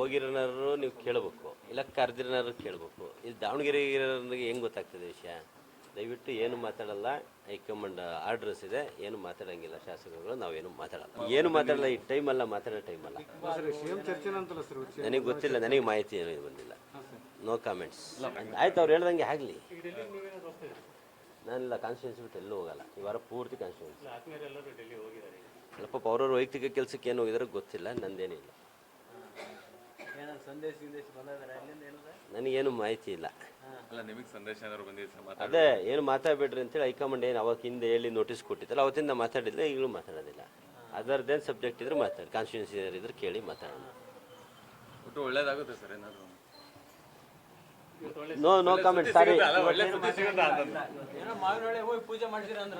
ಹೋಗಿರೋನಾರು ನೀವು ಕೇಳಬೇಕು, ಇಲ್ಲ ಕರೆದಿರೋನಾರು ಕೇಳಬೇಕು. ಇದು ದಾವಣಗೆರೆಗೆ ಹೆಂಗೆ ಗೊತ್ತಾಗ್ತದೆ ವಿಷಯ? ದಯವಿಟ್ಟು ಏನು ಮಾತಾಡಲ್ಲ. ಹೈಕಮಾಂಡ್ ಆರ್ಡರ್ಸ್ ಇದೆ, ಏನು ಮಾತಾಡೋಂಗಿಲ್ಲ. ಶಾಸಕರುಗಳು ನಾವೇನು ಮಾತಾಡಲ್ಲ, ಏನು ಮಾತಾಡಲ್ಲ. ಈ ಟೈಮಲ್ಲ, ಮಾತಾಡೋ ಟೈಮಲ್ಲ. ನನಗೆ ಗೊತ್ತಿಲ್ಲ, ನನಗೆ ಮಾಹಿತಿ ಏನು ಬಂದಿಲ್ಲ. No comments. ಆಯ್ತು, ಅವ್ರು ಹೇಳ್ದಂಗೆ ಆಗಲಿ. ನಾನಿಲ್ಲ, ಕಾನ್ಸ್ಟಿಟ್ಯೂನ್ಸಿ ಬಿಟ್ಟು ಎಲ್ಲೂ ಹೋಗಲ್ಲ. ಈ ವಾರ ಪೂರ್ತಿ ಕಾನ್ಸ್ಟಿಟ್ಯೂನ್ಸಿ. ಅಲ್ಲಪ್ಪ, ಅವ್ರವ್ರ ವೈಯಕ್ತಿಕ ಕೆಲಸಕ್ಕೆ ಏನು ಹೋಗಿದಾರೋ ಗೊತ್ತಿಲ್ಲ, ನಂದೇನಿಲ್ಲ. ನನಗೇನು ಮಾಹಿತಿ ಇಲ್ಲ. ಅದೇ ಏನು ಮಾತಾಡಬೇಡ್ರಿ ಅಂತೇಳಿ ಹೈಕಮಾಂಡ್ ಏನು ಅವತ್ತು ಹಿಂದೆ ಹೇಳಿ ನೋಟಿಸ್ ಕೊಟ್ಟಿದ್ದಲ್ಲ, ಅವತ್ತಿಂದ ಮಾತಾಡಿದ್ರೆ ಈಗಲೂ ಮಾತಾಡೋದಿಲ್ಲ. ಅದರದ್ದೇನು ಸಬ್ಜೆಕ್ಟ್ ಇದ್ರೆ ಮಾತಾಡಿ, ಕಾನ್ಸ್ಟಿಟ್ಯೂನ್ಸಿ ಇದ್ರೆ ಕೇಳಿ ಮಾತಾಡೋಣ. ಒಳ್ಳೇದಾಗುತ್ತೆ ಸರ್ ಏನಾದ್ರು? No comment. ಸಾರಿ. ಮಾವಿನೊಳ್ಳೆ ಹೋಗಿ ಪೂಜೆ ಮಾಡ್ತೀರಾ ಅಂದ್ರೆ